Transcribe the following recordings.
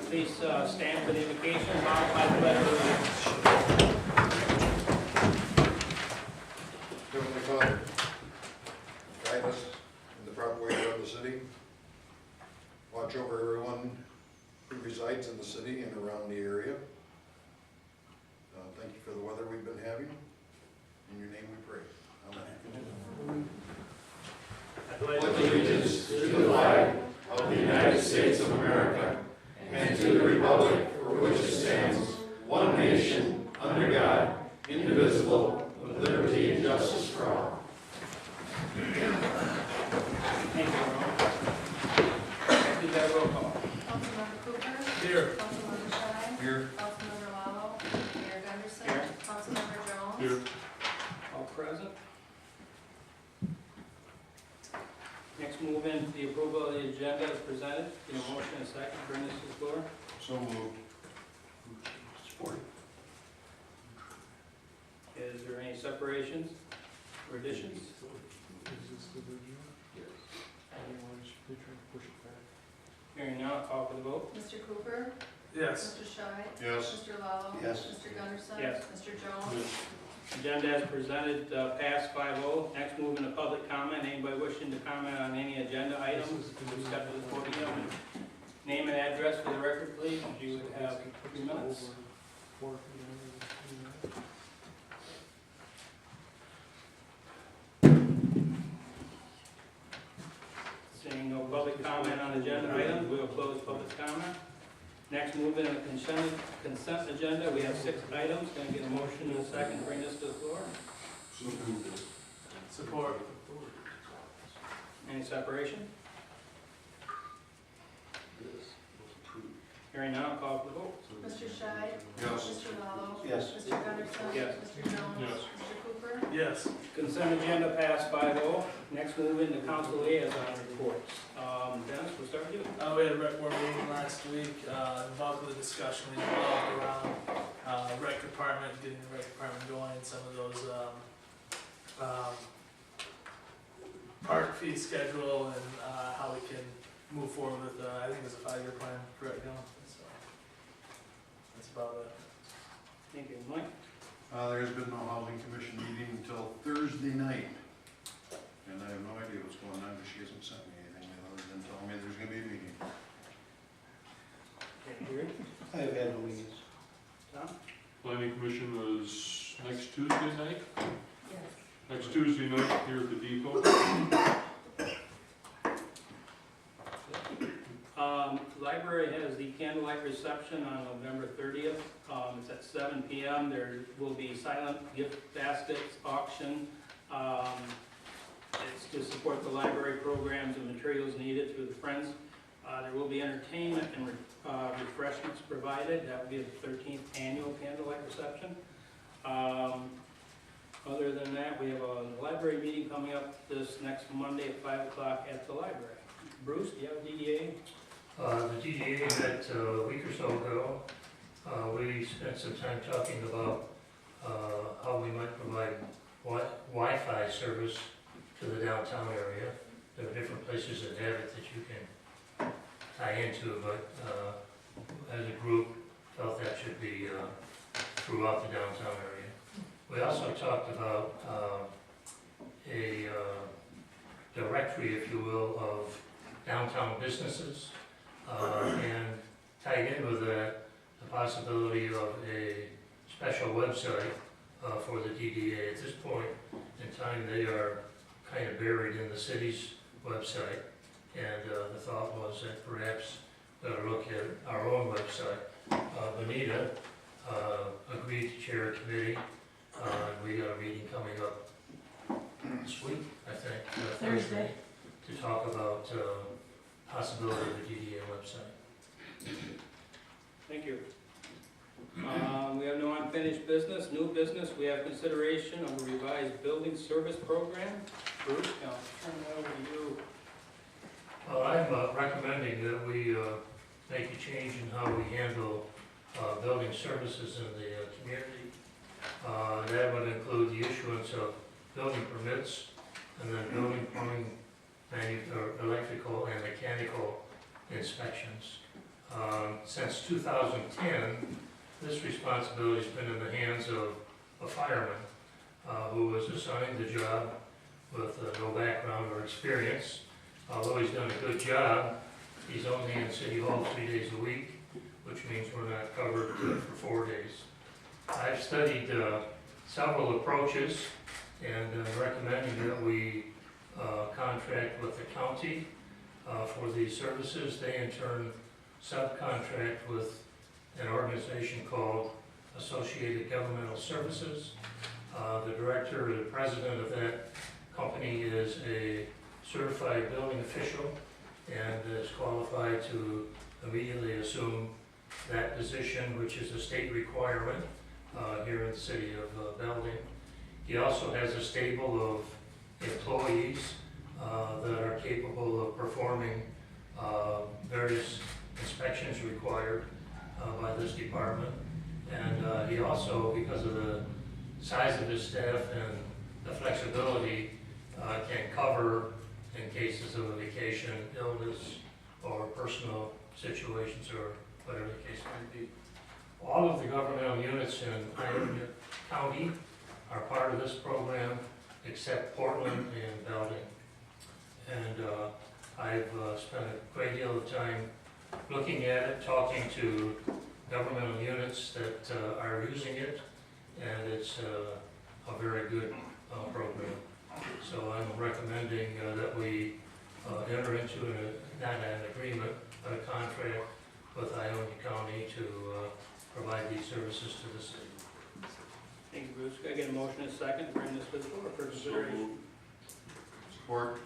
Please stand for the invocation, followed by the pledge of allegiance. Heavenly Father, guide us in the proper way to run the city. Watch over everyone who resides in the city and around the area. Thank you for the weather we've been having. In your name we pray. Amen. I pledge allegiance to the flag of the United States of America and to the republic for which it stands, one nation, under God, indivisible, with liberty and justice for all. Thank you, everyone. Please have a roll call. Councilmember Cooper? Here. Councilmember Shine? Here. Councilmember Lalo? Mayor Gunderson? Here. Councilmember Jones? Here. All present. Next, move into the approval of the agenda as presented. Get a motion and a second. Bring this to the floor. So moved. Support. Is there any separations or additions? Hearing none, I'll call for the vote. Mr. Cooper? Yes. Mr. Shine? Yes. Mr. Lalo? Yes. Mr. Gunderson? Yes. Mr. Jones? Agenda as presented, passed 5-0. Next, move into public comment. Anybody wishing to comment on any agenda items, please step to the podium. Name and address for the record, please. You would have 3 minutes. Seeing no public comment on agenda items, we will close public comment. Next, move into consent agenda. We have 6 items. Can I get a motion and a second to bring this to the floor? Support. Any separation? Hearing none, I'll call for the vote. Mr. Shine? Yes. Mr. Lalo? Yes. Mr. Gunderson? Yes. Mr. Jones? Yes. Mr. Cooper? Yes. Consent agenda passed 5-0. Next, move into council liaison reports. Dennis, we'll start with you. We had a rec board meeting last week. The bulk of the discussion revolved around rec department, getting the rec department going, some of those park fee schedule and how we can move forward with, I think it's a 5-year plan, correct, Dylan? So that's about it. Thank you. Mike? There's been no housing commission meeting until Thursday night. And I have no idea what's going on, because she hasn't sent me anything other than telling me there's gonna be a meeting. Okay, here. I have had no meetings. Tom? Planning commission was next Tuesday night? Yes. Next Tuesday night here at the depot. Library has the candlelight reception on November 30th. It's at 7 p.m. There will be silent gift baskets auction. It's to support the library programs and materials needed through the Friends. There will be entertainment and refreshments provided. That will be the 13th annual candlelight reception. Other than that, we have a library meeting coming up this next Monday at 5 o'clock at the library. Bruce, do you have a DDA? The DDA met a week or so ago. We spent some time talking about how we might provide Wi-Fi service to the downtown area. There are different places that have it that you can tie into, but as a group felt that should be throughout the downtown area. We also talked about a directory, if you will, of downtown businesses, and tied in with that, the possibility of a special website for the DDA. At this point in time, they are kind of buried in the city's website, and the thought was that perhaps we ought to look at our own website. Benita agreed to chair a committee. We got a meeting coming up this week, I think, Thursday, to talk about possibility of a DDA website. Thank you. We have no unfinished business. New business, we have consideration of a revised building service program. Bruce, I'll turn that over to you. Well, I'm recommending that we make a change in how we handle building services in the community. That would include the issuance of building permits and then building plumbing, electrical and mechanical inspections. since 2010, this responsibility's been in the hands of a fireman who was assigned the job with no background or experience. Although he's done a good job, he's only in City Hall 3 days a week, which means we're not covered for 4 days. I've studied several approaches and recommending that we contract with the county for these services. They in turn subcontract with an organization called Associated Governmental Services. The director or the president of that company is a certified building official and is qualified to immediately assume that position, which is a state requirement here in the city of Belding. He also has a stable of employees that are capable of performing various inspections required by this department. And he also, because of the size of his staff and the flexibility, can cover in cases of a vacation, illness, or personal situations, or whatever the case might be. All of the governmental units in Ionia County are part of this program, except Portland and Belding. And I've spent a great deal of time looking at it, talking to governmental units that are using it, and it's a very good program. So I'm recommending that we enter into not an agreement, but a contract with Ionia County to provide these services to the city. Thank you, Bruce. Can I get a motion and a second to bring this to the floor for So consideration? moved. Support.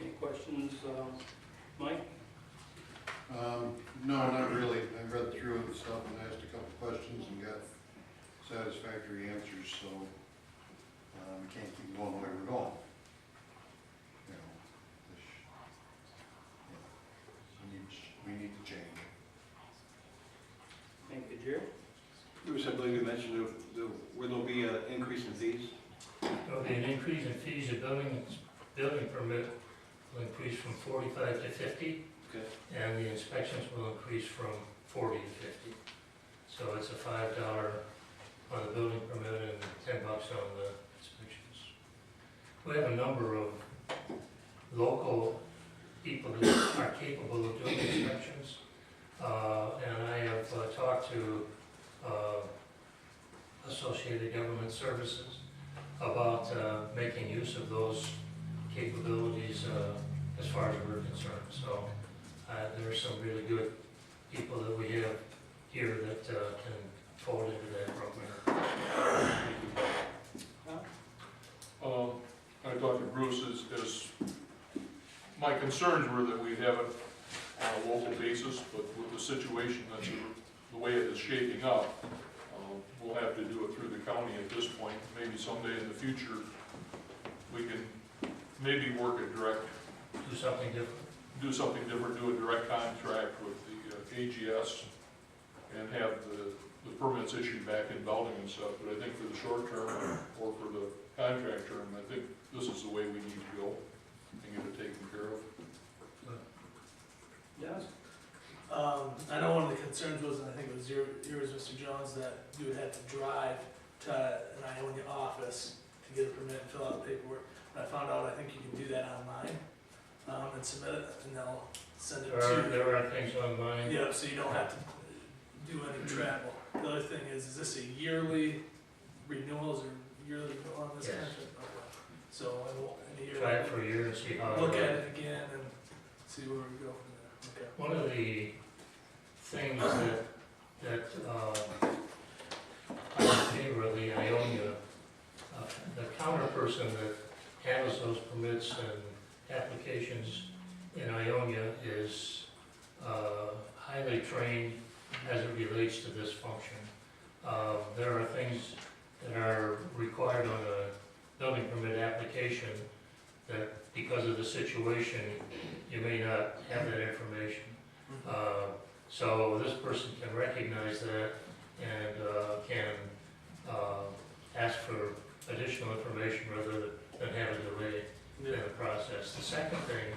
Any questions, Mike? No, not really. I read through the stuff and asked a couple questions and got satisfactory answers, so we can't keep going the way we're going. You know, we need to change. Thank you, Jerry. Bruce, I believe you mentioned will there be an increase in fees? There'll be an increase in fees. A building permit will increase from 45 to 50. Okay. And the inspections will increase from 40 to 50. So it's a $5 on the building permit and $10 on the inspections. We have a number of local people that are capable of doing inspections. And I have talked to Associated Government Services about making use of those capabilities as far as we're concerned. So there are some really good people that we have here that can fold into that program. I talked to Bruce as my concerns were that we have it on a local basis, but with the situation that's the way it is shaping up, we'll have to do it through the county at this point. Maybe someday in the future, we can maybe work a direct, Do something different. do something different, do a direct contract with the AGS and have the permits issued back in Belding and stuff. But I think for the short term or for the contract term, I think this is the way we need to go and get it taken care of. Yes? I know one of the concerns was, and I think it was yours, Mr. Jones, that you would have to drive to an Ionia office to get a permit and fill out the paperwork. And I found out, I think you can do that online, and submit it, and they'll send it to you. There are things online. Yeah, so you don't have to do any travel. The other thing is this a yearly renewals or yearly renewal on this Yes. contract? Okay. So in a year. Try it for a year and see how it Look at works. it again and see where we go from there. Okay. One of the things that I'm in favor of the Ionia, the counter person that handles those permits and applications in Ionia is highly trained as it relates to this function. There are things that are required on a building permit application that because of the situation, you may not have that information. So this person can recognize that and can ask for additional information rather than have a delay in the process. The second thing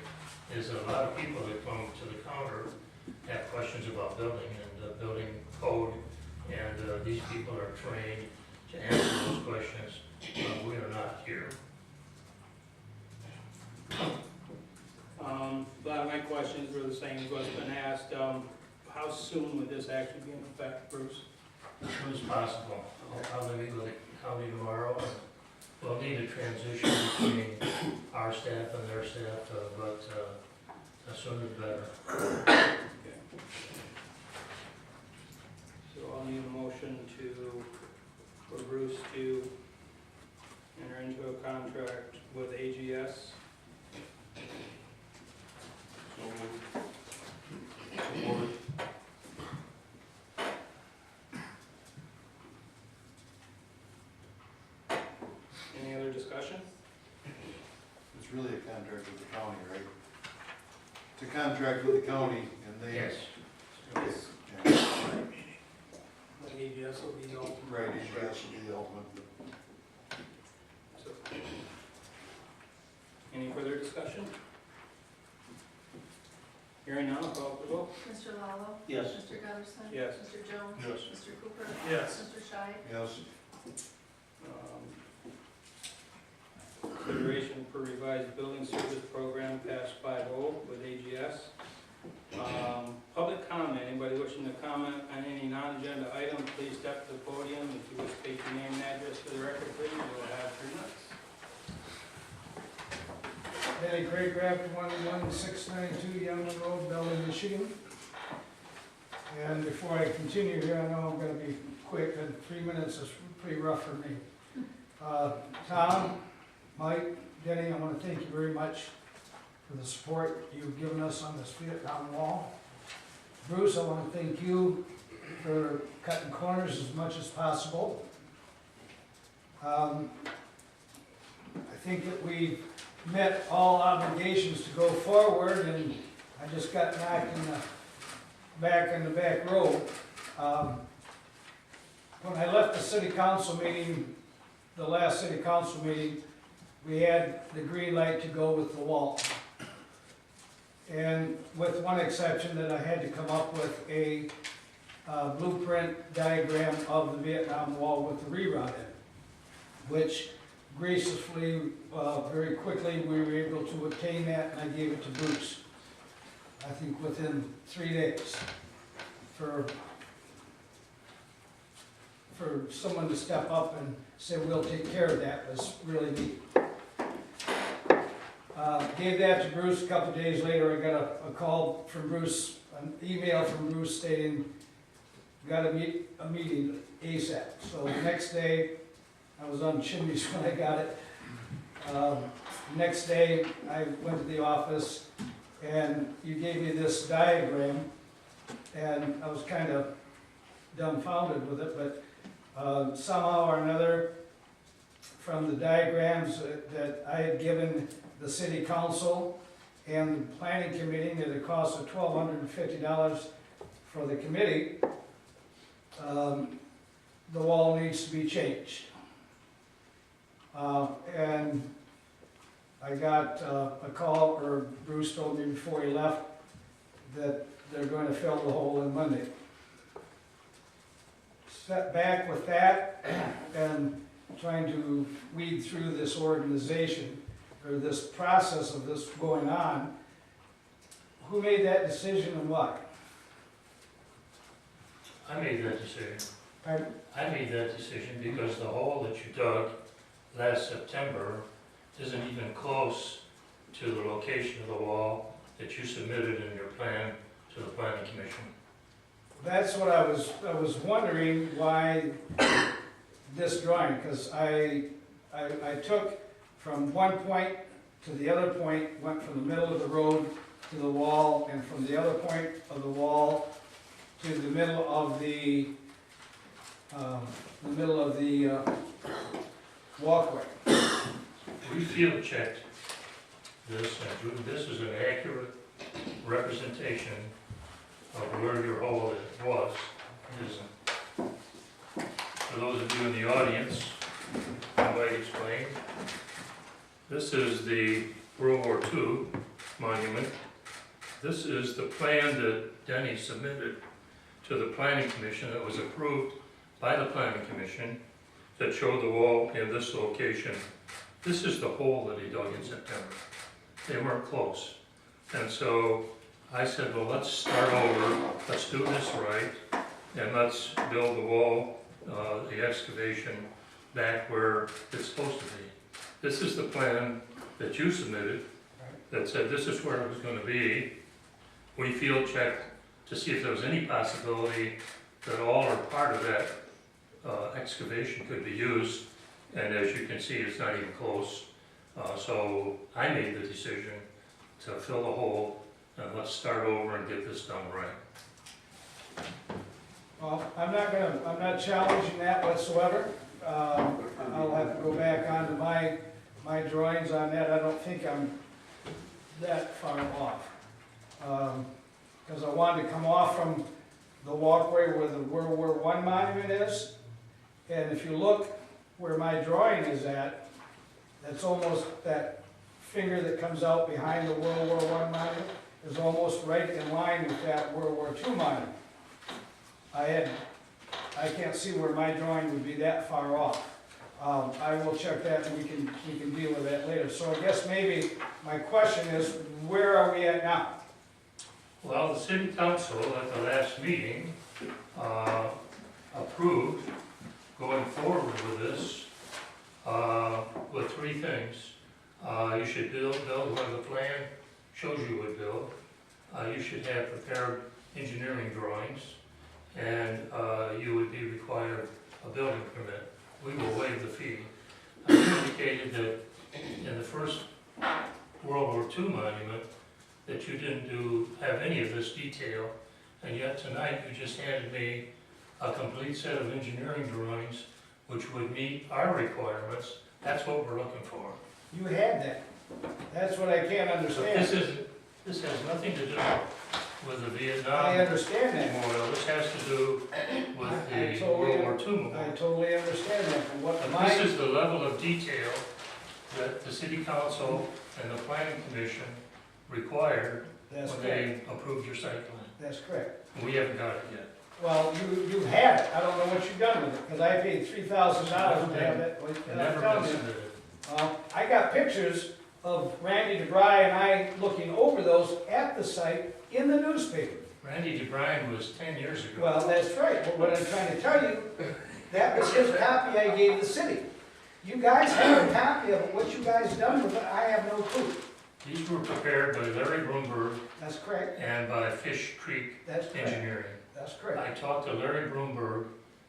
is a lot of people that come to the counter have questions about building and building code, and these people are trained to answer those questions. We are not here. A lot of my questions were the same as what's been asked. How soon would this actually be in effect, Bruce? As soon as possible. I'll meet with the county tomorrow. We'll need a transition between our staff and their staff, but as soon as better. So I'll need a motion for Bruce to enter into a contract with AGS. So moved. Support. Any other discussion? It's really a contract with the county, right? It's a contract with the county, and they. Yes. Yes. Yeah. Like AGS will be the ultimate. Right, AGS will be the ultimate. So, any further discussion? Hearing none, I'll call for the vote. Mr. Lalo? Yes. Mr. Gunderson? Yes. Mr. Jones? Yes. Mr. Cooper? Yes. Mr. Scheid? Yes, Consideration for revised building service program past 5.0 with AGS. Public comment, anybody wishing to comment on any non-agenda item, please step to the podium. If you wish to state your name and address for the record, please, you'll have 3 minutes. Danny Craig, Rapid 11692 Youngman Road, Belding, Michigan. And before I continue here, I know I'm gonna be quick, and 3 minutes is pretty rough for me. Tom, Mike, Denny, I wanna thank you very much for the support you've given us on this Vietnam wall. Bruce, I wanna thank you for cutting corners as much as possible. I think that we met all obligations to go forward, and I just got knocked in the back row. When I left the city council meeting, the last city council meeting, we had the green light to go with the wall. And with one exception, that I had to come up with a blueprint diagram of the Vietnam Wall with the reroute in it, which graciously, very quickly, we were able to obtain that, and I gave it to Bruce. I think within 3 days. For someone to step up and say, we'll take care of that, was really neat. Gave that to Bruce. A couple days later, I got a call from Bruce, an email from Bruce stating, got a meeting ASAP. So the next day, I was on chimneys when I got it. Next day, I went to the office, and you gave me this diagram, and I was kind of dumbfounded with it, but somehow or another, from the diagrams that I had given the city council and the planning committee, at a cost of $1,250 for the committee, the wall needs to be changed. And I got a call, or Bruce told me before he left, that they're going to fill the hole on Monday. Step back with that and trying to weed through this organization, or this process of this going on. Who made that decision and why? I made that decision. Pardon? I made that decision because the hole that you dug last September isn't even close to the location of the wall that you submitted in your plan to the planning commission. That's what I was wondering, why this drawing, because I took from one point to the other point, went from the middle of the road to the wall, and from the other point of the wall to the middle of the walkway. We field checked this, and this is an accurate representation of where your hole was. For those of you in the audience, I might explain. This is the World War II monument. This is the plan that Denny submitted to the planning commission that was approved by the planning commission that showed the wall in this location. This is the hole that he dug in September. They weren't close. And so I said, well, let's start over, let's do this right, and let's build the wall, the excavation back where it's supposed to be. This is the plan that you submitted that said this is where it was gonna be. We field checked to see if there was any possibility that all or part of that excavation could be used, and as you can see, it's not even close. So I made the decision to fill the hole, and let's start over and get this done right. Well, I'm not challenging that whatsoever. I'll have to go back onto my drawings on that. I don't think I'm that far off. Because I wanted to come off from the walkway where the World War I monument is. And if you look where my drawing is at, that's almost, that finger that comes out behind the World War I monument is almost right in line with that World War II monument. I can't see where my drawing would be that far off. I will check that and we can deal with that later. So I guess maybe my question is, where are we at now? Well, the city council at the last meeting approved going forward with this with three things. You should build where the plan shows you would build. You should have prepared engineering drawings, and you would be required a building permit. We will waive the fee. I indicated that in the first World War II monument that you didn't have any of this detail, and yet tonight you just handed me a complete set of engineering drawings which would meet our requirements. That's what we're looking for. You had that. That's what I can't So understand. this has nothing to do with the Vietnam I understand that. memorial. This has to do with I the totally- World War II I memorial. totally understand that. And what But my, this is the level of detail that the city council and the planning commission required that's when correct. they approved your site plan. That's correct. We haven't got it yet. Well, you had it. I don't know what you've done with it, because I paid $3,000 to have it. It I'm never telling been you. submitted. I got pictures of Randy DeBry and I looking over those at the site in the newspaper. Randy DeBryan was 10 years ago. Well, that's right, but what I'm trying to tell you, that was his copy I gave the city. You guys have a copy of it, what you guys done with it, I have no clue. These were prepared by Larry Broomberg That's correct, and by Fish Creek that's correct, Engineering. that's correct. I talked to Larry Broomberg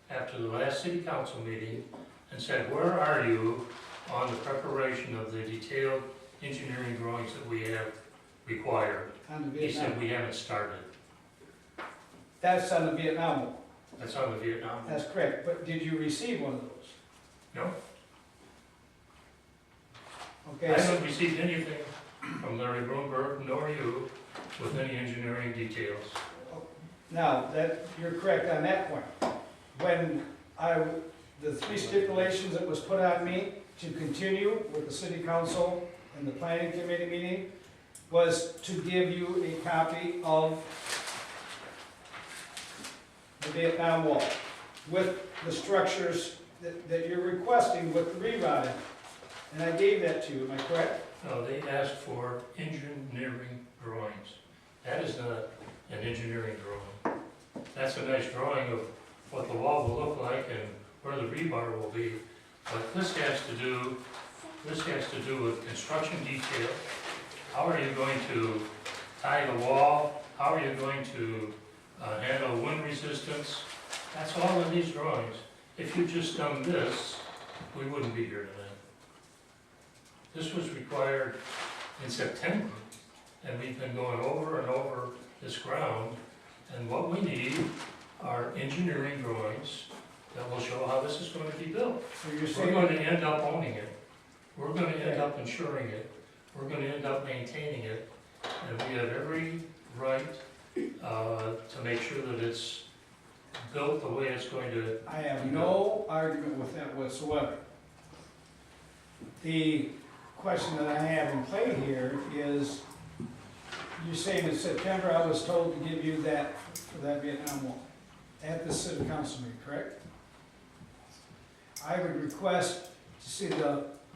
after the last city council meeting and said, where are you on the preparation of the detailed engineering drawings that we have required? On the He said, Vietnam, we haven't started. that's on the Vietnam War, That's on the Vietnam. that's correct, but did you receive one of those? No, I Okay, so, haven't received anything from Larry Broomberg nor you with any engineering details. now, that, you're correct on that point. When the three stipulations that was put on me to continue with the city council and the planning committee meeting was to give you a copy of the Vietnam Wall with the structures that you're requesting with the rerouting. And I gave that to you, am I correct? No, they asked for engineering drawings. That is not an engineering drawing. That's a nice drawing of what the wall will look like and where the rebar will be. But this has to do with construction detail. How are you going to tie the wall? How are you going to handle wind resistance? That's all in these drawings. If you just done this, we wouldn't be here tonight. This was required in September, and we've been going over and over this ground, and what we need are engineering drawings that will show how this is going to be built. So you're We're saying, going to end up owning it. We're going to end up insuring it. We're going to end up maintaining it, and we have every right to make sure that it's built the way it's going to. I have no argument with that whatsoever. The question that I have in play here is, you're saying in September, I was told to give you that for that Vietnam Wall at the city council meeting, correct? I would request to see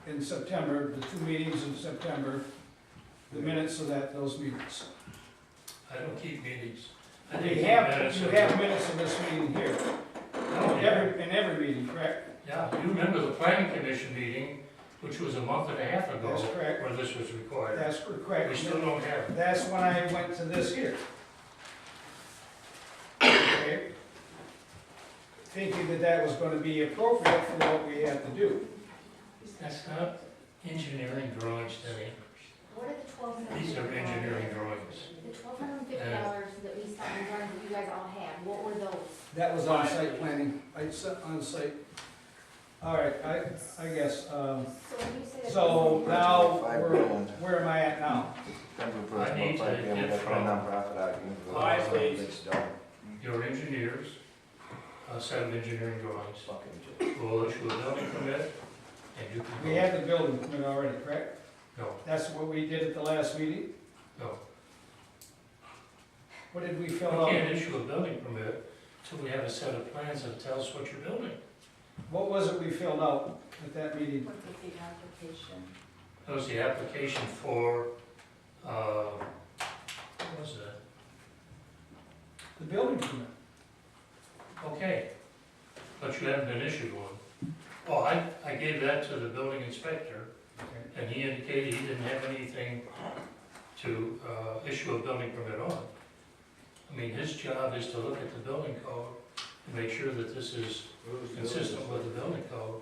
in September, the 2 meetings in September, the minutes of those meetings. I don't keep meetings. I You didn't keep have minutes of- minutes of this meeting here, No, in every meeting, correct? yeah, you remember the planning commission meeting, which was a month and a half ago, That's correct. where this was required. That's correct. We still don't have it. That's when I went to this here. Okay? Thinking that that was gonna be appropriate for what we had to do. That's not engineering drawings, Denny. What are the $1,250? These are engineering drawings. The $1,250 that we signed, that you guys all had, what were those? That was on site planning, on site. All right, I guess, So when you say that. so now, where am I at now? I need to get from Five, please. your engineers, a set of engineering drawings. We'll issue a building permit, and you can. We had the building permit already, correct? No, That's what we did at the last meeting? no. What did we We fill out? can't issue a building permit till we have a set of plans that tell us what you're building. What was it we filled out at that meeting? What was the application? That was the application for, what was that? The building permit. Okay, but you haven't been issued one. Oh, I gave that to the building inspector, Okay. and he indicated he didn't have anything to issue a building permit on. I mean, his job is to look at the building code and make sure that this is consistent with the building code,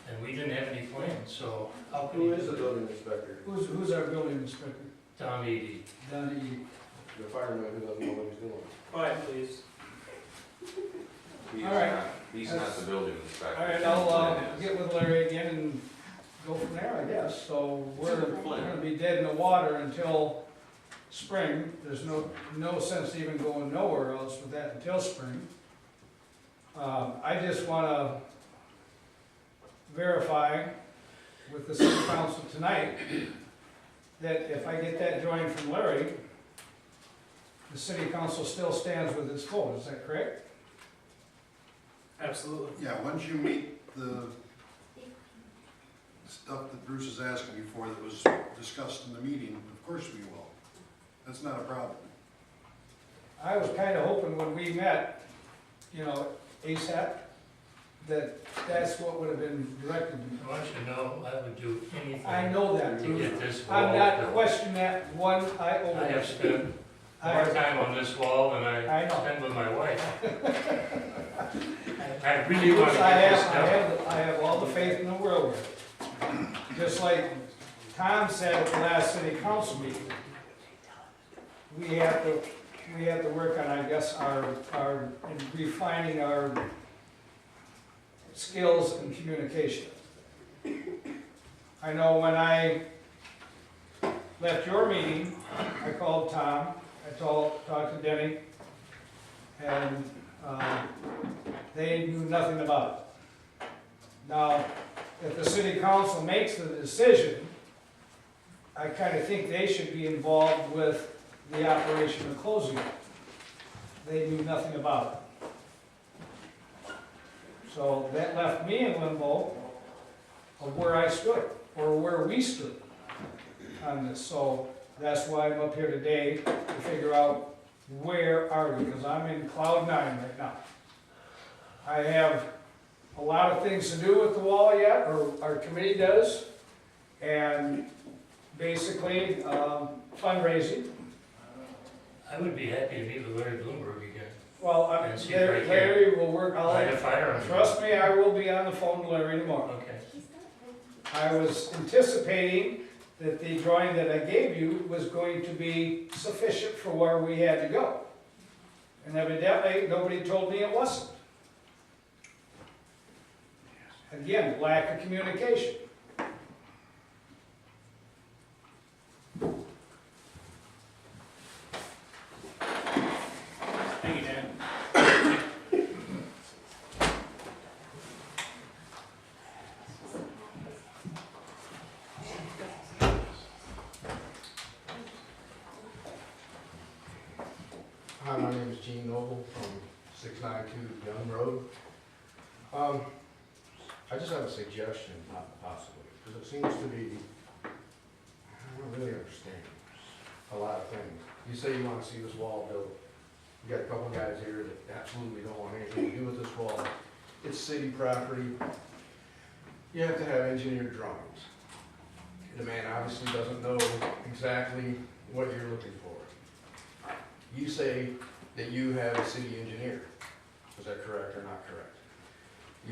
and we didn't have any plans, so how can Who he is do the it? building inspector? Who's our building inspector? Don Eady. Donnie. The fireman who doesn't know what he's doing. Five, please. All right. He's not the building inspector. All right, I'll get with Larry again and go from there, I guess. So we're gonna be dead in the water until spring. There's no sense even going nowhere else with that until spring. I just wanna verify with the city council tonight that if I get that drawing from Larry, the city council still stands with its vote, is that correct? Absolutely. Yeah, once you meet the stuff that Bruce is asking you for that was discussed in the meeting, of course we will. That's not a problem. I was kinda hoping when we met, ASAP, that's what would have been directed to me. I want you to know, I would do anything I know that, to Bruce. get this wall. I'm not built. questioning that one iota. I have spent more I time on this wall than I know. spend with my wife. I really want to I get this have, done. I have all the faith in the world with it. Just like Tom said at the last city council meeting, we have to work on, I guess, our refining our skills in communication. I know when I left your meeting, I called Tom, I talked to Denny, and they knew nothing about it. Now, if the city council makes the decision, I kind of think they should be involved with the operation of closing it. They knew nothing about it. So that left me in limbo of where I stood, or where we stood on this. So that's why I'm up here today, to figure out where are we, because I'm in cloud nine right now. I have a lot of things to do with the wall yet, or our committee does, and basically fundraising. I would be happy to meet with Larry Bloomberg again. Well, And see if I can Larry will work, Light a fire under it. trust me, I will be on the phone to Larry tomorrow. Okay. I was anticipating that the drawing that I gave you was going to be sufficient for where we had to go. And evidently, nobody told me it wasn't. Again, lack of communication. Thank you, Dan. Hi, my name is Gene Noble from 692 Young Road. I just have a suggestion, possibly, because it seems to be, I don't really understand a lot of things. You say you want to see this wall built. You got a couple guys here that absolutely don't want anything to do with this wall. It's city property. You have to have engineered drawings. The man obviously doesn't know exactly what you're looking for. You say that you have a city engineer. Is that correct or not correct?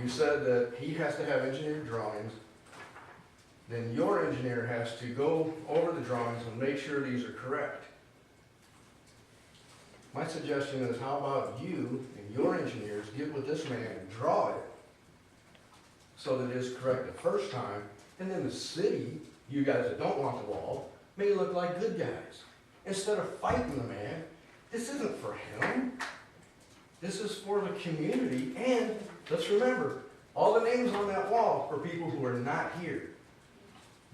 You said that he has to have engineered drawings. Then your engineer has to go over the drawings and make sure these are correct. My suggestion is, how about you and your engineers get with this man and draw it so that it is correct the first time, and then the city, you guys that don't want the wall, may look like good guys. Instead of fighting the man, this isn't for him. This is for the community, and let's remember, all the names on that wall are people who are not here,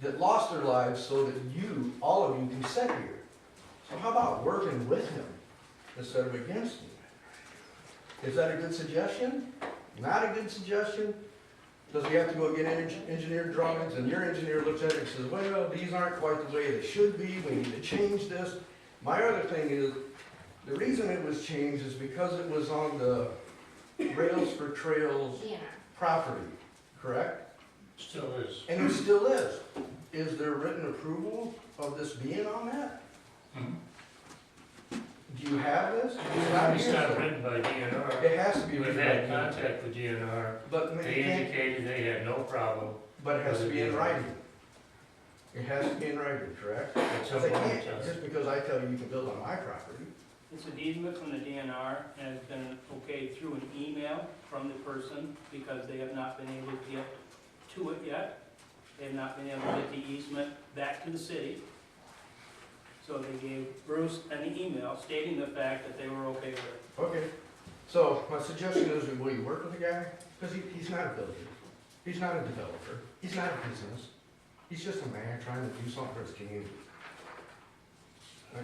that lost their lives so that you, all of you, can sit here. So how about working with him instead of against him? Is that a good suggestion? Not a good suggestion? Does he have to go get engineered drawings, and your engineer looks at it and says, well, these aren't quite the way they should be, we need to change this? My other thing is, the reason it was changed is because it was on the Rails for Trails DNR. property, correct? Still is. And it still is. Is there written approval of this being on that? Mhm. Do you have this? It's here, not so written by DNR. It has to be We've written. had contact with DNR. But it They can't, indicated they had no problem. but it has to be in writing. It has to be in writing, correct? At some They point in can't, time. just because I tell you you can build on my property. It's an easement from the DNR and has been okayed through an email from the person because they have not been able to get to it yet. They have not been able to get the easement back to the city. So they gave Bruce an email stating the fact that they were okay with it. Okay, so my suggestion is, will you work with the guy? Because he's not a builder, he's not a developer, he's not a business. He's just a man trying to do something for his community. Right?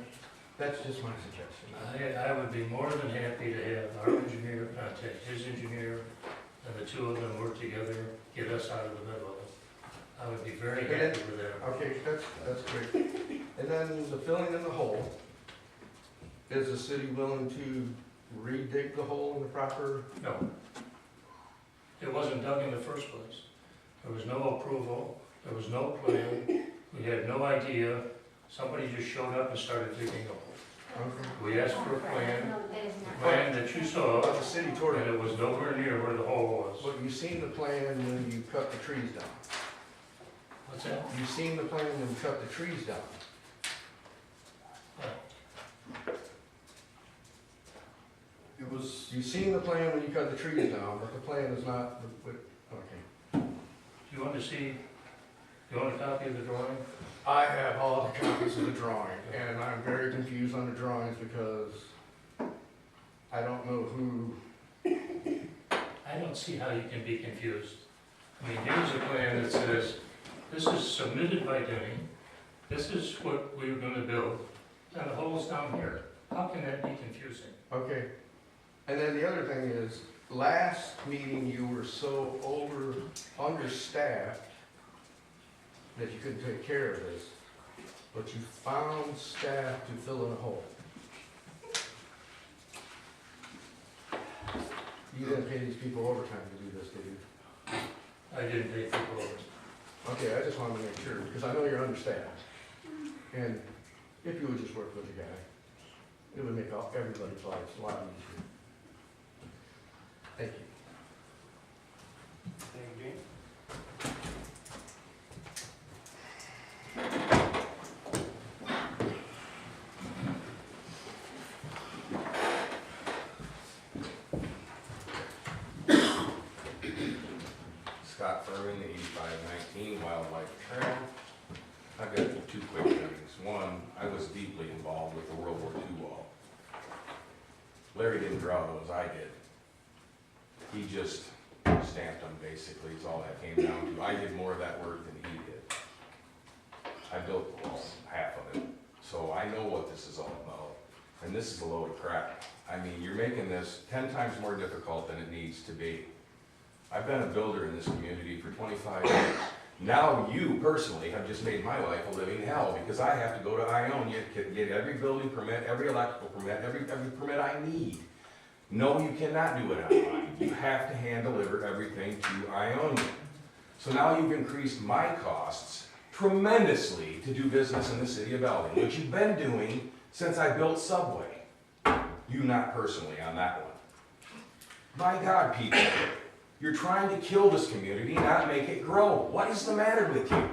That's just my suggestion. I would be more than happy to have our engineer contact his engineer, and the two of them work together, get us out of the middle of it. I would be very happy with that. Okay, that's great. And then the filling in the hole, is the city willing to re-dig the hole in the proper? No. It wasn't dug in the first place. There was no approval, there was no plan, we had no idea. Somebody just showed up and started digging a hole. Okay. We asked for a plan, No, that is the not. plan that you saw, But the city tore and it. it was nowhere near where the hole was. But you seen the plan when you cut the trees down. What's that? You seen the plan when you cut the trees down. It was, You seen the plan when you cut the trees down, but the plan is not, okay. Do you want to see, you want a copy of the drawing? I have all the copies of the drawing, and I'm very confused on the drawings because I don't know who, I don't see how you can be confused. I mean, here's a plan that says, this is submitted by Denny, this is what we were gonna build, and the hole's down here. How can that be confusing? okay. And then the other thing is, last meeting you were so understaffed that you couldn't take care of this, but you found staff to fill in a hole. You didn't pay these people overtime to do this, did you? I didn't pay people over. Okay, I just wanted to make sure, because I know you're understaffed. And if you would just work with the guy, it would make everybody's lives a lot easier. Thank you. Thank you, Gene. Scott Furman, 8519 Wildlife Trail. I've got two quick things. One, I was deeply involved with the World War II wall. Larry didn't draw those, I did. He just stamped them basically, is all that came down to. I did more of that work than he did. I built the wall, half of it. So I know what this is all about. and this is a load of crap. I mean, you're making this 10 times more difficult than it needs to be. I've been a builder in this community for 25 years. Now you personally have just made my life a living hell because I have to go to Ionia to get every building permit, every electrical permit, every permit I need. No, you cannot do it online. You have to hand deliver everything to Ionia. So now you've increased my costs tremendously to do business in the city of Belding, which you've been doing since I built Subway. You not personally on that one. My God, people, you're trying to kill this community, not make it grow. What is the matter with you?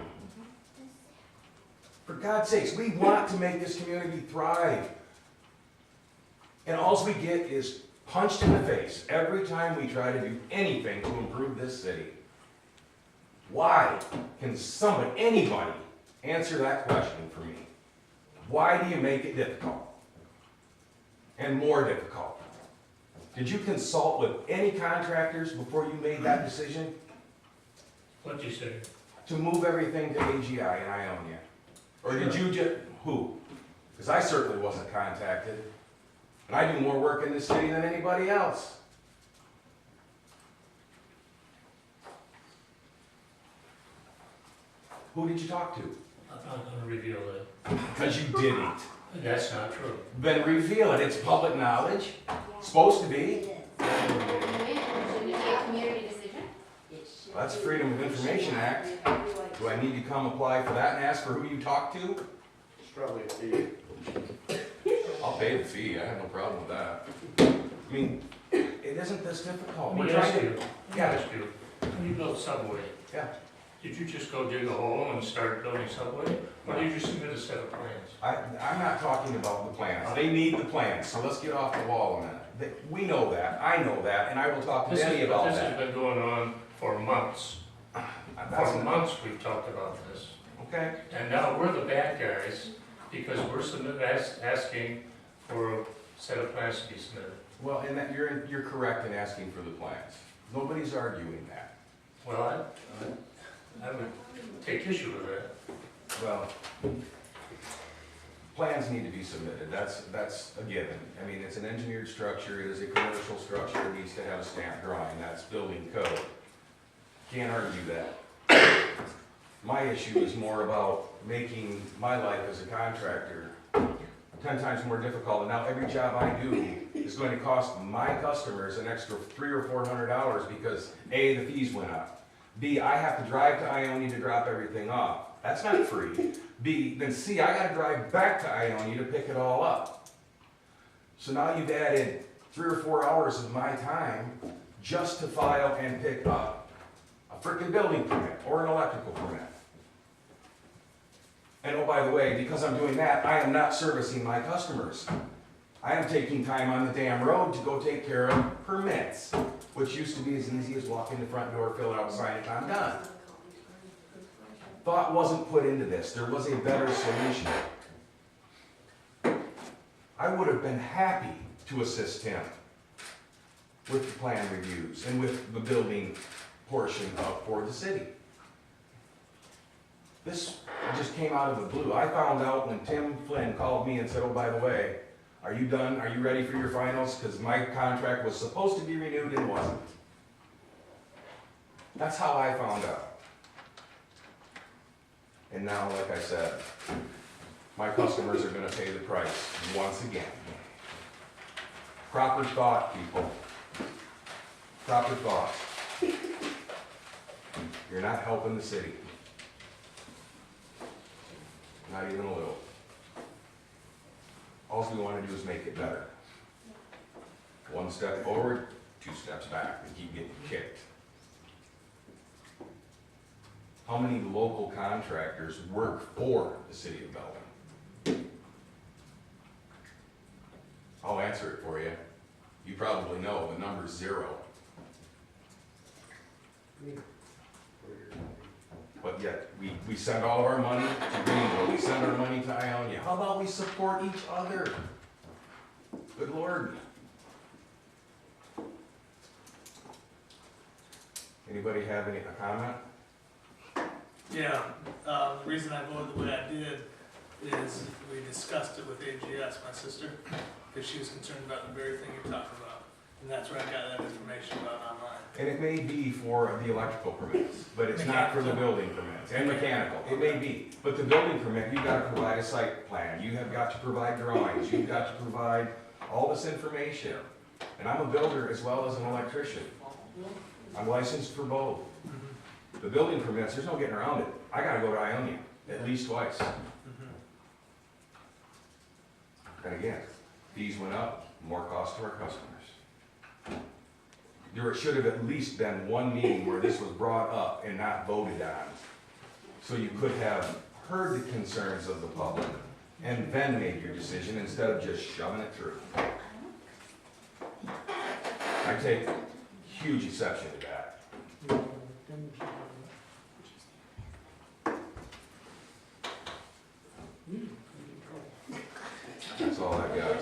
For God's sakes, we want to make this community thrive. And all we get is punched in the face every time we try to do anything to improve this city. Why can somebody, anybody, answer that question for me? Why do you make it difficult? And more difficult? Did you consult with any contractors before you made that decision? What'd you say? To move everything to AGI in Ionia? Or did you just, who? Because I certainly wasn't contacted. And I do more work in this city than anybody else. Who did you talk to? I'm not gonna reveal that. Because you didn't. That's not true. Then reveal it. It's public knowledge. It's supposed to be. Shouldn't it be a community decision? Well, that's Freedom of Information Act. Do I need to come apply for that and ask for who you talked to? It's probably a fee. I'll pay the fee. I have no problem with that. I mean, it isn't this difficult. Let We're me trying ask to. you, when you built Subway, Yeah. did you just go dig a hole and start building Subway? Or did you submit a set of plans? I'm not talking about the plans. They need the plans, so let's get off the wall a minute. We know that, I know that, and I will talk to Denny about This that. has been going on for months. That's For not- months, we've talked about this. Okay, And now we're the bad guys because we're asking for a set of plans to be submitted. well, and that, you're correct in asking for the plans. Nobody's arguing that. Well, I would take issue with that. Well, plans need to be submitted, that's a given. I mean, it's an engineered structure, it is a commercial structure, it needs to have a stamped drawing, that's building code. Can't argue that. My issue is more about making my life as a contractor 10 times more difficult, and now every job I do is going to cost my customers an extra $300 or $400 because A, the fees went up. B, I have to drive to Ionia to drop everything off. That's not free. B, then C, I gotta drive back to Ionia to pick it all up. So now you've added 3 or 4 hours of my time just to file and pick up a frickin' building permit or an electrical permit. And oh, by the way, because I'm doing that, I am not servicing my customers. I am taking time on the damn road to go take care of permits, which used to be as easy as walk in the front door, fill it out, sign it, I'm done. Thought wasn't put into this. There was a better solution. I would have been happy to assist him with the plan reviews and with the building portion for the city. This just came out of the blue. I found out when Tim Flynn called me and said, oh, by the way, are you done? Are you ready for your finals? Because my contract was supposed to be renewed and wasn't. That's how I found out. And now, like I said, my customers are gonna pay the price once again. Proper thought, people. Proper thought. You're not helping the city. Not even a little. All we wanna do is make it better. One step forward, 2 steps back, and keep getting kicked. How many local contractors work for the city of Belding? I'll answer it for you. You probably know, the number's 0. But yet, we send all of our money to Greenville, we send our money to Ionia. How about we support each other? Good Lord. Anybody have a comment? Yeah, the reason I voted the way I did is we discussed it with AGS, my sister, because she was concerned about the very thing you're talking about. And that's where I got that information about online. And it may be for the electrical permits, but it's not for the building permits, and mechanical, it may be. But the building permit, you've got to provide a site plan, you have got to provide drawings, you've got to provide all this information. And I'm a builder as well as an electrician. I'm licensed for both. The building permits, there's no getting around it. I gotta go to Ionia at least twice. And again, fees went up, more cost to our customers. There should have at least been one meeting where this was brought up and not voted on. So you could have heard the concerns of the public and then made your decision instead of just shoving it through. I take huge exception to that. That's all I've got.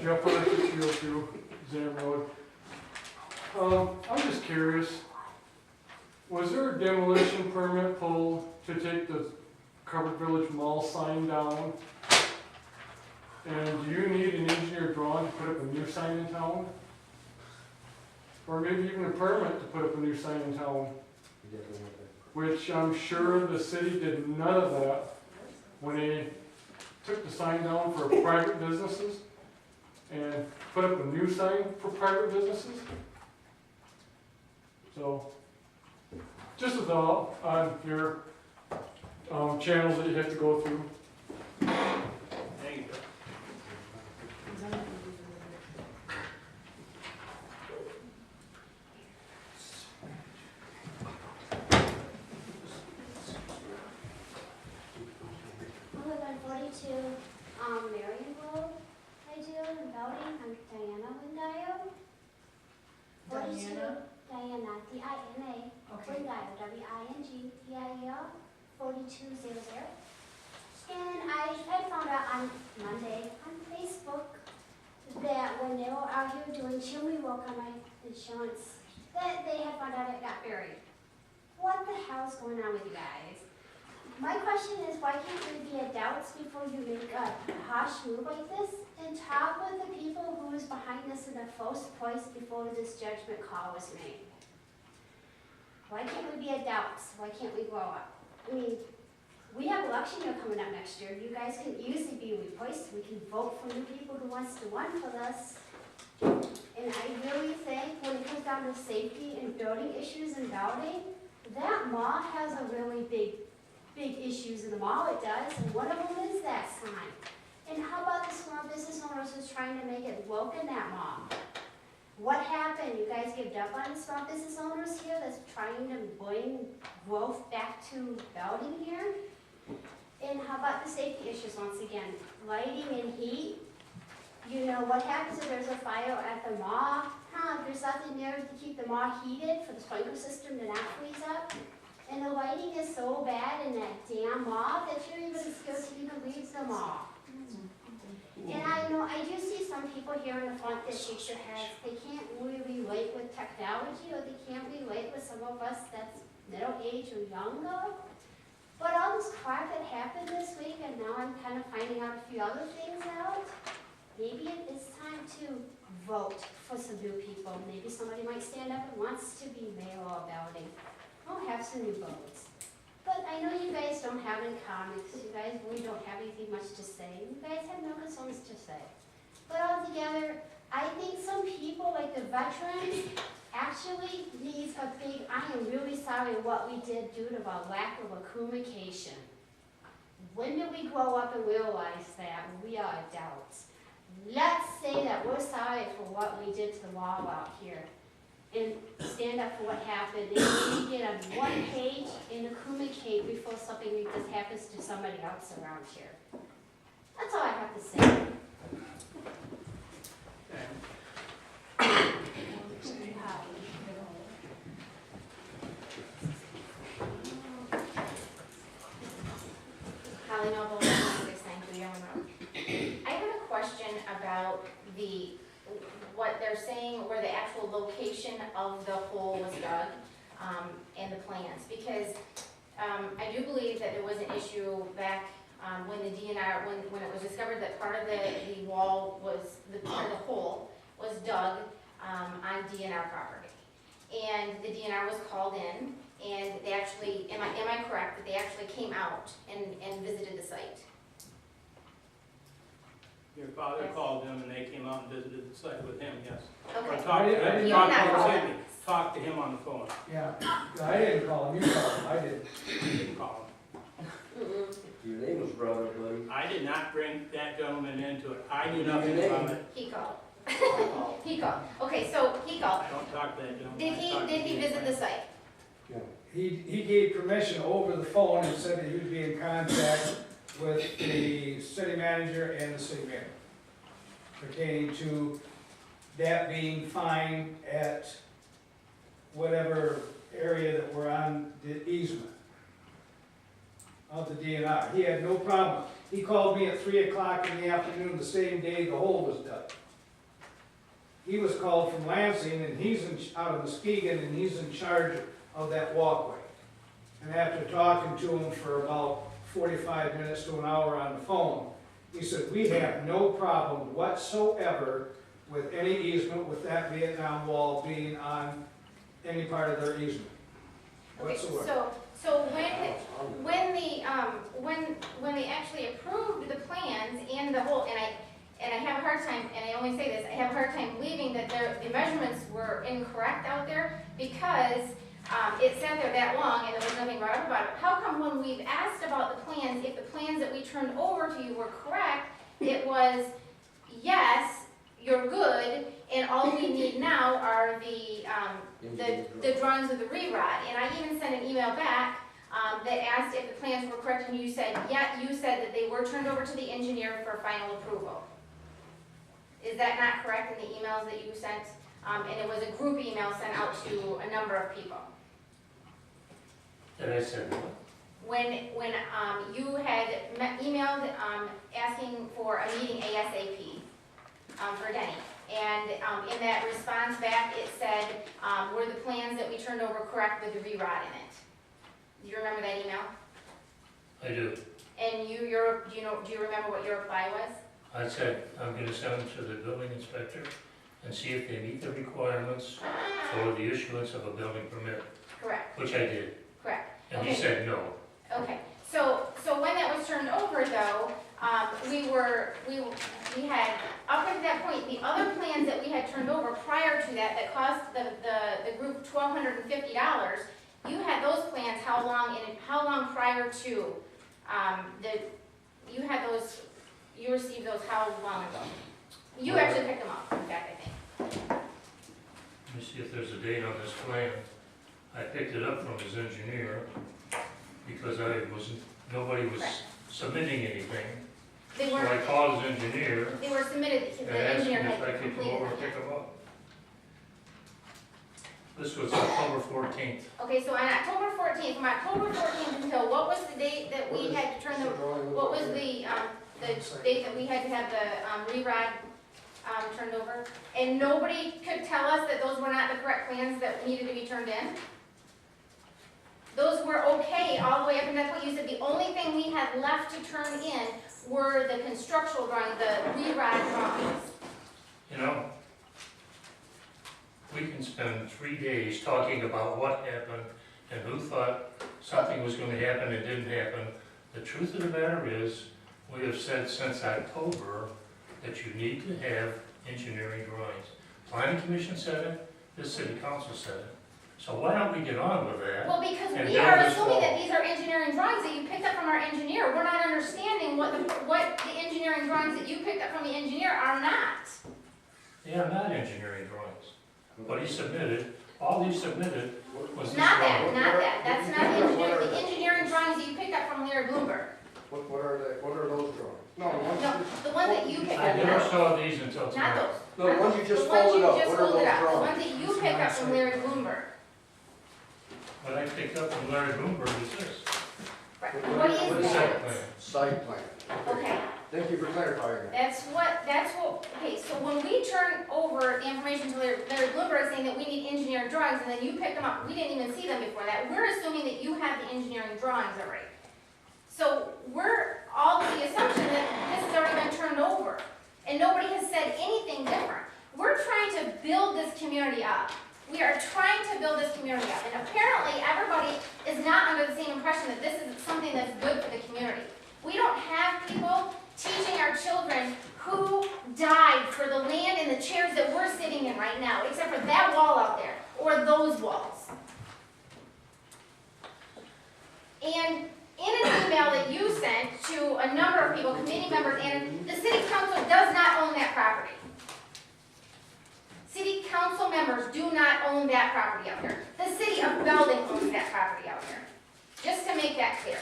Jeff, I just go through Zam Road. I'm just curious, was there a demolition permit pulled to take the Covered Village Mall sign down? And do you need an engineer drawing to put up a new sign in town? Or maybe even a permit to put up a new sign in town? Which I'm sure the city did none of that when they took the sign down for private businesses and put up a new sign for private businesses. So, just a thought on your channels that you have to go through. There you go. I live on 42 Marion Road. I do in Belding. I'm Diana Windio. 42 Diana, D-I-N-A. Okay. Windio, W-I-N-G-D-I-E-L, 4200. And I found out on Monday on Facebook that when they were out here doing chimney work on my insurance, that they had found out it got buried. What the hell's going on with you guys? My question is, why can't there be a doubts before you make a harsh move like this? And talk with the people who was behind this in the first place before this judgment call was made. Why can't we be a doubts? Why can't we grow up? I mean, we have election year coming up next year. You guys can easily be replaced. We can vote for new people who wants to run for this. And I really think when it comes down to safety and building issues in Belding, that mall has a really big issues in the mall, it does, and one of them is that sign. And how about the small business owners who's trying to make it work in that mall? What happened? You guys give up on the small business owners here that's trying to bring growth back to Belding here? And how about the safety issues once again? Lighting and heat. You know, what happens if there's a fire at the mall? There's nothing there to keep the mall heated for the sprinkler system to not freeze up. And the lighting is so bad in that damn mall that you're even scared to even leave the mall. And I know, I do see some people here in the front that shake their heads. They can't really relate with technology, or they can't relate with some of us that's middle age or younger. But all this crap that happened this week, and now I'm kind of finding out a few other things out, maybe it is time to vote for some new people. Maybe somebody might stand up and wants to be mayor or Belding. I'll have some new votes. But I know you guys don't have any comments. You guys really don't have anything much to say. You guys have no concerns to say. But altogether, I think some people, like the veterans, actually needs a big, I am really sorry what we did due to our lack of a communication. When did we grow up and realize that we are adults? Let's say that we're sorry for what we did to the wall out here, and stand up for what happened, and we get on one page and communicate before something like this happens to somebody else around here. That's all I have to say. Holly Noble, 169 Cleo Road. about what they're saying, where the actual location of the hole was dug, and the plans, because, I do believe that there was an issue back, when the DNR, when it was discovered that part of the wall was, part of the hole was dug, on DNR property. And the DNR was called in, and they actually, am I correct, that they actually came out and visited the site? Your father Yes. called them and they came out and visited the site with him, yes. Or Okay. talked to I him, did You were not talked called. to him, talked to him on the phone. Yeah, I didn't call him, you called him, I didn't. You didn't call him. Your name was brought up, buddy. I did not bring that gentleman into it. I knew nothing from it. He called. He called. Okay, so he called. I don't talk to that gentleman. Did he visit the site? He gave permission over the phone and said that he would be in contact with the city manager and the city mayor pertaining to that being fine at whatever area that we're on the easement of the DNR. He had no problem. He called me at 3 o'clock in the afternoon, the same day the hole was dug. He was called from Lansing, and he's out of Muskegon, and he's in charge of that walkway. And after talking to him for about 45 minutes to an hour on the phone, he said, we have no problem whatsoever with any easement with that Vietnam wall being on any part of their easement Okay, whatsoever. so when they actually approved the plans and the whole, and I have a hard time, and I only say this, I have a hard time believing that the measurements were incorrect out there, because it sat there that long and there was nothing brought up about it. How come when we've asked about the plans, if the plans that we turned over to you were correct, it was, yes, you're good, and all we need now are the drawings of the re-rod. And I even sent an email back that asked if the plans were correct, and you said, yeah, you said that they were turned over to the engineer for final approval. Is that not correct in the emails that you sent? And it was a group email sent out to a number of people. That I said, When you had emailed asking for a meeting ASAP for Denny. And in that response back, it said, were the plans that we turned over correct with the re-rod in it? Do you remember that email? I do. And do you remember what your reply was? I said, I'm gonna send them to the building inspector and see if they meet the requirements for the issuance of a building permit, Correct, which I did. correct. And he Okay. said no. Okay, so when that was turned over though, we had, up until that point, the other plans that we had turned over prior to that cost the group $1,250, you had those plans how long prior to, you received those how long ago? You actually picked them up, in fact, I think. Let me see if there's a date on this plan. I picked it up from his engineer because nobody was Correct. submitting anything. They So I weren't, called his engineer they were submitted, and the asked engineer him had if I could come completed over them. and pick them up. This was October 14th. Okay, so on October 14th, from October 14th until, what was the date that we had to turn the, what was the date that we had to have the re-rod turned over? And nobody could tell us that those were not the correct plans that needed to be turned in? Those were okay all the way up, and that's what you said, the only thing we had left to turn in were the constructional drawings, the re-rod drawings. You know, we can spend 3 days talking about what happened and who thought something was going to happen and didn't happen. The truth of the matter is, we have said since October that you need to have engineering drawings. Planning Commission said it, the City Council said it. So why don't we get on with that? Well, because And we build are this assuming wall. that these are engineering drawings that you picked up from our engineer. We're not understanding what the engineering drawings that you picked up from the engineer are not. They are not engineering drawings. What he submitted, all he submitted was this Not that, drawing. not that. That's not the engineering, the engineering drawings that you picked up from Larry Bloomberg. What are they, what are those drawings? No, the ones that you picked I up, never not saw these until not tonight. those. No, the ones you just The ones folded you up, just what are folded those up, the ones drawings? that you picked up from Larry Bloomberg. What I picked up from Larry Bloomberg is this. Right. What What is is The that? site plan. Site plan. Okay, Thank you for clarifying that. That's what, okay, so when we turn over information to Larry Bloomberg saying that we need engineering drawings, and then you pick them up, we didn't even see them before that, we're assuming that you have the engineering drawings already. So we're all with the assumption that this has already been turned over, and nobody has said anything different. We're trying to build this community up. We are trying to build this community up, and apparently everybody is not under the same impression that this is something that's good for the community. We don't have people teaching our children who died for the land and the chairs that we're sitting in right now, except for that wall out there, or those walls. And in an email that you sent to a number of people, committee members, and the city council does not own that property. City council members do not own that property out there. The city of Belding owns that property out there. Just to make that clear.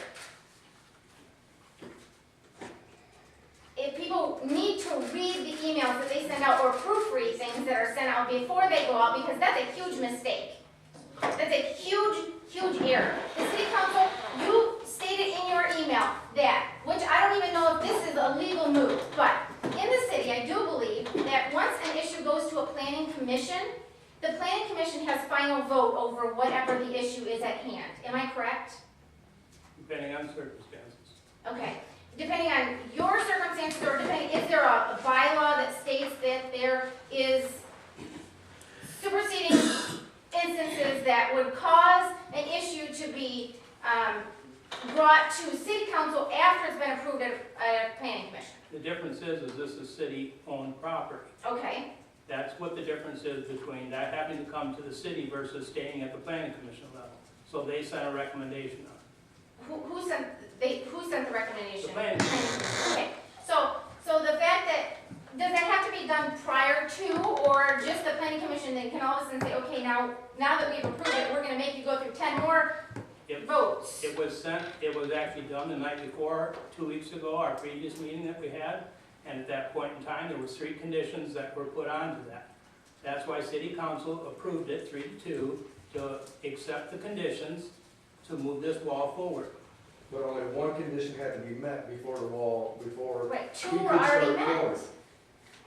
If people need to read the emails that they send out or proofread things that are sent out before they go out, because that's a huge mistake. That's a huge, huge error. The city council, you stated in your email that, which I don't even know if this is a legal move, but in the city, I do believe that once an issue goes to a planning commission, the planning commission has final vote over whatever the issue is at hand. Am I correct? Depending on circumstances. Okay. Depending on your circumstances, or depending, is there a bylaw that states that there is superseding instances that would cause an issue to be brought to city council after it's been approved at a planning commission? The difference is this is city-owned property. Okay. That's what the difference is between that having to come to the city versus staying at the planning commission level. So they sent a recommendation on it. Who sent the recommendation? The planning commission. Okay. So the fact that, does that have to be done prior to, or just the planning commission then can all of a sudden say, okay, now that we've approved it, we're gonna make you go through 10 more votes? It was actually done the night before, 2 weeks ago, our previous meeting that we had. And at that point in time, there was 3 conditions that were put onto that. That's why city council approved it 3-2 to accept the conditions to move this wall forward. But only one condition had to be met before the wall, before Right, 2 he were could already start met. going.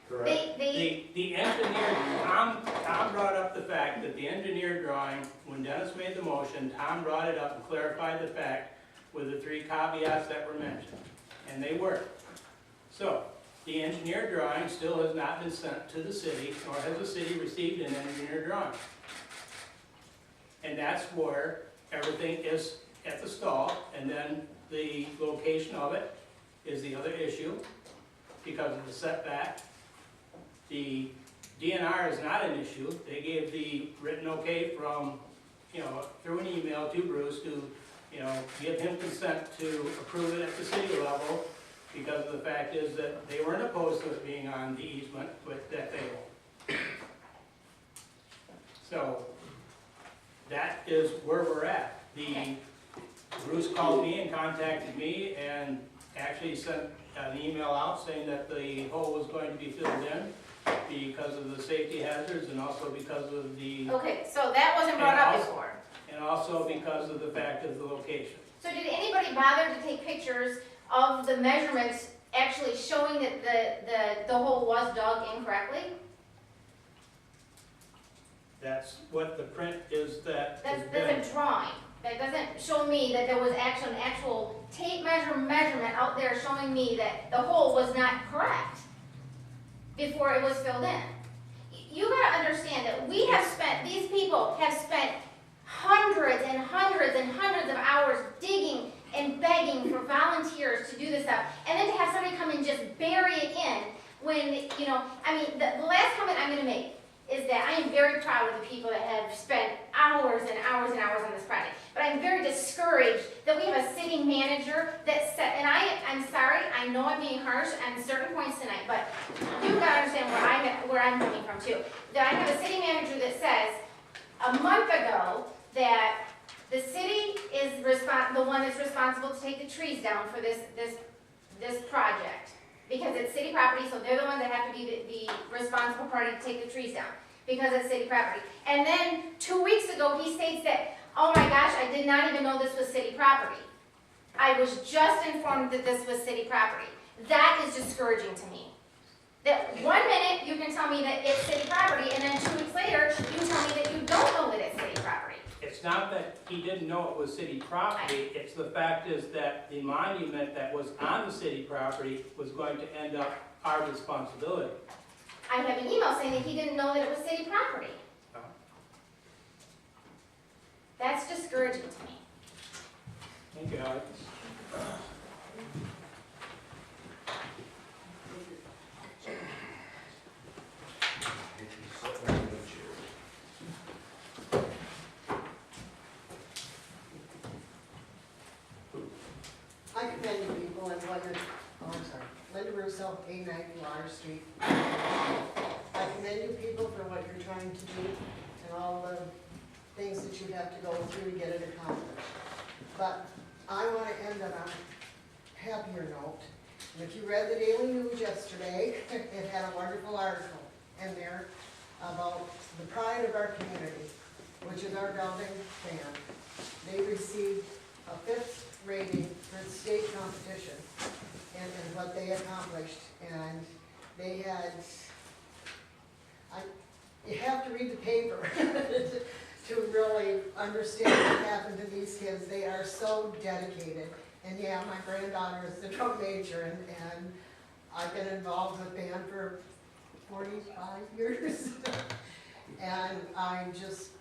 Correct? The engineer, Tom brought up the fact that the engineer drawing, when Dennis made the motion, Tom brought it up and clarified the fact with the 3 caveats that were mentioned, and they were. So, the engineer drawing still has not been sent to the city, nor has the city received an engineer drawing. And that's where everything is at the stall, and then the location of it is the other issue because of the setback. The DNR is not an issue. They gave the written okay from, through an email to Bruce to, give him consent to approve it at the city level, because of the fact is that they weren't opposed to it being on the easement, but that they won't. So, that is where we're at. Bruce called me and contacted me and actually sent an email out saying that the hole was going to be filled in because of the safety hazards and also because of the... Okay, so that wasn't brought up before. And also because of the fact of the location. So did anybody bother to take pictures of the measurements actually showing that the hole was dug incorrectly? That's what the print is that has been... That's a drawing. That doesn't show me that there was an actual tape measurement out there showing me that the hole was not correct before it was filled in. You gotta understand that these people have spent hundreds and hundreds and hundreds of hours digging and begging for volunteers to do this stuff, and then to have somebody come and just bury it in when, the last comment I'm gonna make is that I am very proud of the people that have spent hours and hours and hours on this project. But I'm very discouraged that we have a city manager that said, and I'm sorry, I know I'm being harsh on certain points tonight, but you've got to understand where I'm coming from too. That I have a city manager that says a month ago that the city is the one that's responsible to take the trees down for this project. Because it's city property, so they're the ones that have to be the responsible party to take the trees down, because it's city property. And then 2 weeks ago, he states that, oh my gosh, I did not even know this was city property. I was just informed that this was city property. That is discouraging to me. That 1 minute you can tell me that it's city property, and then 2 weeks later, you tell me that you don't know that it's city property. It's not that he didn't know it was city property, it's the fact is that the monument that was on the city property was going to end up our responsibility. I have an email saying that he didn't know that it was city property. Oh. That's discouraging to me. Thank you, Alex. I commend you people and Linda Russo, 890 Water Street. I commend you people for what you're trying to do and all the things that you have to go through to get it accomplished. But I want to end on a happier note. And if you read the Daily News yesterday, it had a wonderful article in there about the pride of our community, which is our Belding band. They received a 5th rating for the state competition and what they accomplished. And they had, you have to read the paper to really understand what happened to these kids. They are so dedicated. And yeah, my granddaughter is the drum major, and I've been involved with band for 45 years. And I just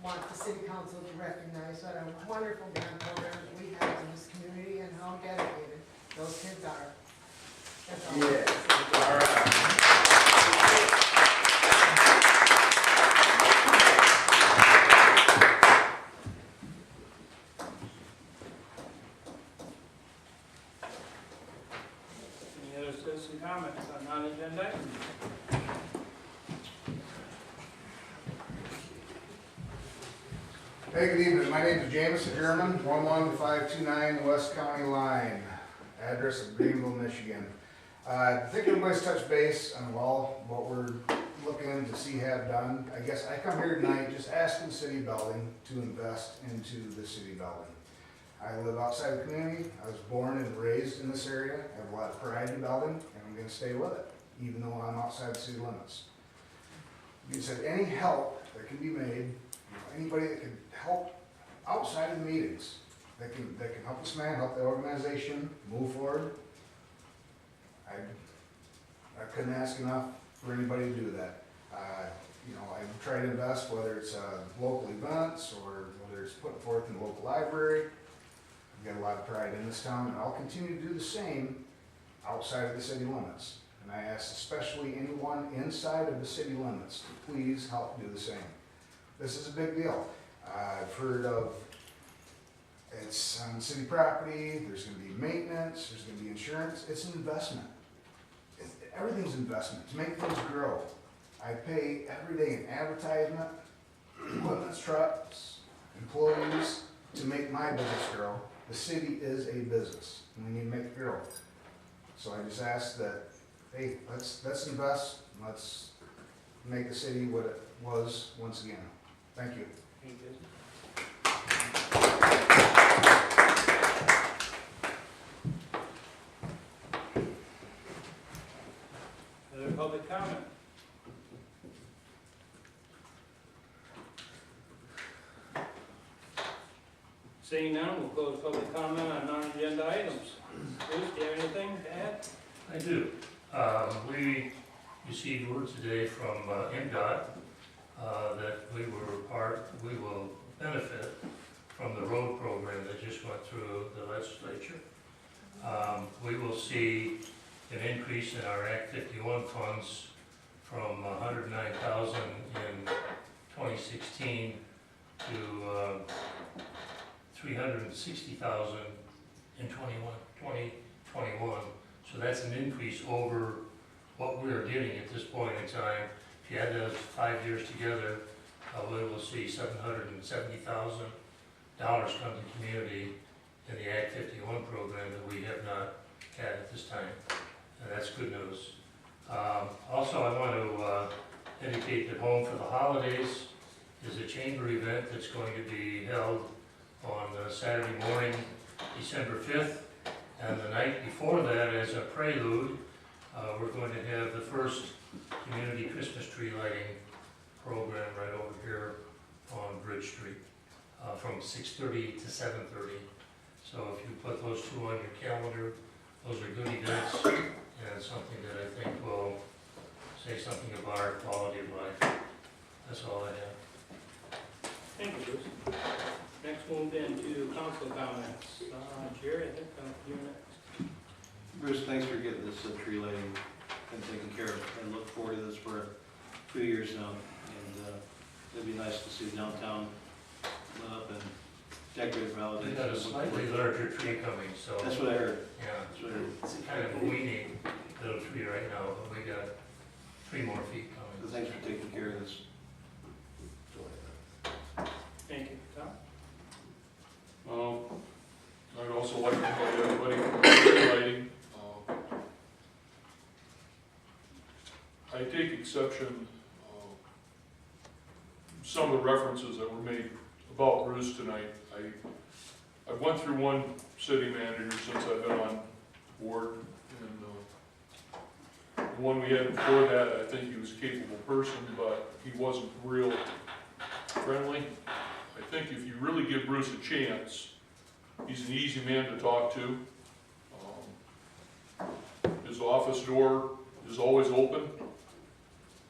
want the city council to recognize what a wonderful band program we have in this community and how dedicated those kids are. That's all. Yeah, all right. Any other citizen comments on non-agenda items? Hey, good evening. My name is Jameson Ehrman, 11529 West County Line, address of Greenville, Michigan. I think everybody's touched base on what we're looking to see have done. I guess I come here tonight just asking the city of Belding to invest into the city of Belding. I live outside the community. I was born and raised in this area. I have a lot of pride in Belding, and I'm going to stay with it, even though I'm outside the city limits. You said any help that can be made, anybody that can help outside of the meetings, that can help this man, help the organization move forward. I couldn't ask enough for anybody to do that. I try to invest, whether it's local events or whether it's putting forth in the local library. I've got a lot of pride in this town, and I'll continue to do the same outside of the city limits. And I ask especially anyone inside of the city limits to please help do the same. This is a big deal. I've heard of, it's on city property, there's gonna be maintenance, there's gonna be insurance, it's an investment. Everything's investment, to make things grow. I pay every day in advertisement, equipment, trucks, employees, to make my business grow. The city is a business, and we need to make it grow. So I just ask that, hey, let's invest, let's make the city what it was once again. Thank you. Thank you. Other public comment? Seeing none, we'll close public comment on non-agenda items. Bruce, do you have anything to add? I do. We received word today from MDOT that we will benefit from the road program that just went through the legislature. We will see an increase in our Act 51 funds from $109,000 in 2016 to $360,000 in 2021. So that's an increase over what we're getting at this point in time. If you add those 5 years together, we will see $770,000 come to the community in the Act 51 program that we have not had at this time. And that's good news. Also, I want to indicate that Home for the Holidays is a chamber event that's going to be held on Saturday morning, December 5th, And the night before that, as a prelude, we're going to have the first community Christmas tree lighting program right over here on Bridge Street, from 6:30 to 7:30. So if you put those two on your calendar, those are good events and something that I think will say something about our quality of life. That's all I have. Thank you, Bruce. Next, move into council comments. Jerry, I think you're next. Bruce, thanks for getting this tree lighting and taken care of. I look forward to this for 2 years now, and it'd be nice to see downtown lit up and decorated for holidays. We got a slightly larger tree coming, so. That's what I heard. Yeah, That's what I heard. it's kind of a weenie little tree right now, but we got 3 more feet coming. So thanks for taking care of this. Thank you. Tom? I'd also like to invite everybody to tree lighting. I take exception, some of the references that were made about Bruce tonight. I went through one city manager since I've been on board, and the one we had before that, I think he was a capable person, but he wasn't real friendly. I think if you really give Bruce a chance, he's an easy man to talk to. His office door is always open,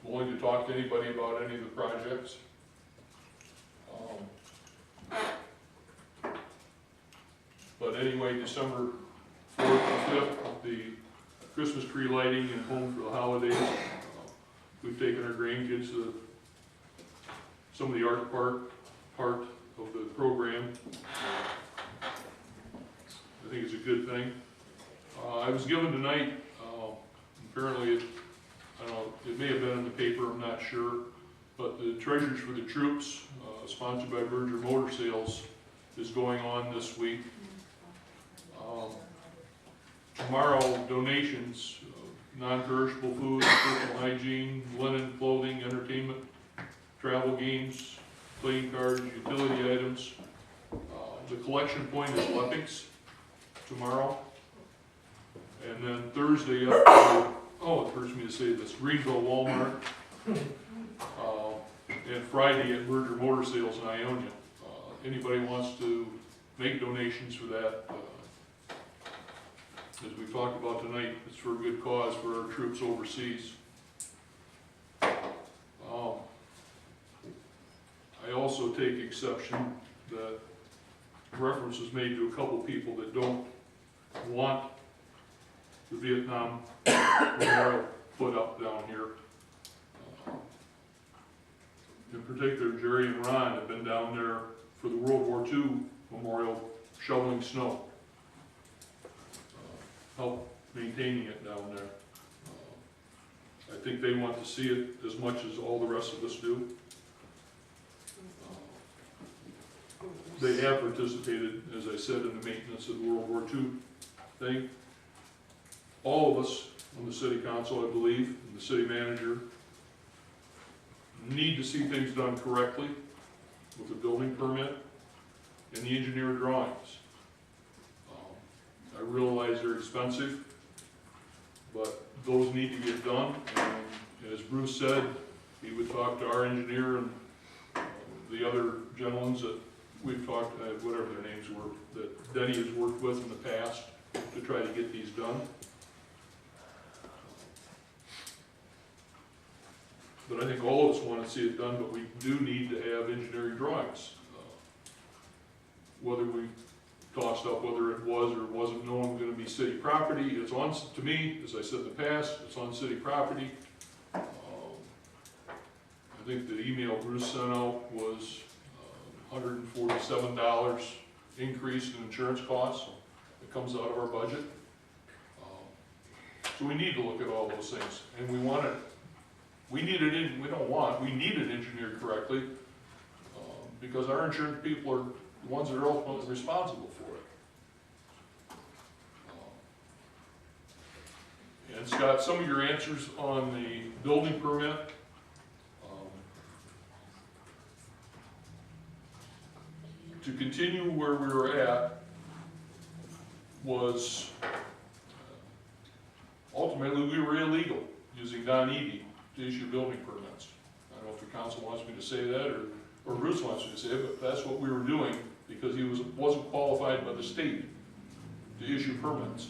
willing to talk to anybody about any of the projects. But anyway, December 4th and 5th, the Christmas tree lighting and home for the holidays. We've taken our grandkids to some of the art part of the program. I think it's a good thing. I was given tonight, apparently I don't know, it may have been in the paper, I'm not sure, but the Treasures for the Troops, sponsored by Berger Motor Sales, is going on this week. Tomorrow, donations, non-perishable food, personal hygiene, linen, clothing, entertainment, travel games, playing cards, utility items. The collection point is Leppings tomorrow. And then Thursday, it hurts me to say this, Greenville Walmart. And Friday at Berger Motor Sales in Ionia. Anybody wants to make donations for that, as we talked about tonight, it's for a good cause for our troops overseas. I also take exception that reference is made to a couple people that don't want the Vietnam memorial put up down here. In particular, Jerry and Ron have been down there for the World War II memorial shoveling snow. Help maintaining it down there. I think they want to see it as much as all the rest of us do. They have participated, as I said, in the maintenance of the World War II thing. All of us on the city council, I believe, and the city manager, need to see things done correctly with the building permit and the engineer drawings. I realize they're expensive, but those need to get done. And as Bruce said, he would talk to our engineer and the other gentlemen that we've talked, whatever their names were, that Denny has worked with in the past to try to get these done. But I think all of us want to see it done, but we do need to have engineering drawings. Whether we tossed up whether it was or wasn't known going to be city property, it's on, to me, as I said in the past, it's on city property. I think the email Bruce sent out was $147 increase in insurance costs that comes out of our budget. So we need to look at all those things, and we want it. We need it in. We don't want. We need it engineered correctly, because our insurance people are the ones that are ultimately responsible for it. And Scott, some of your answers on the building permit. To continue where we were at, was, ultimately, we were illegal using Don Eby to issue building permits. I don't know if the council wants me to say that, or Bruce wants me to say it, but that's what we were doing, because he wasn't qualified by the state to issue permits.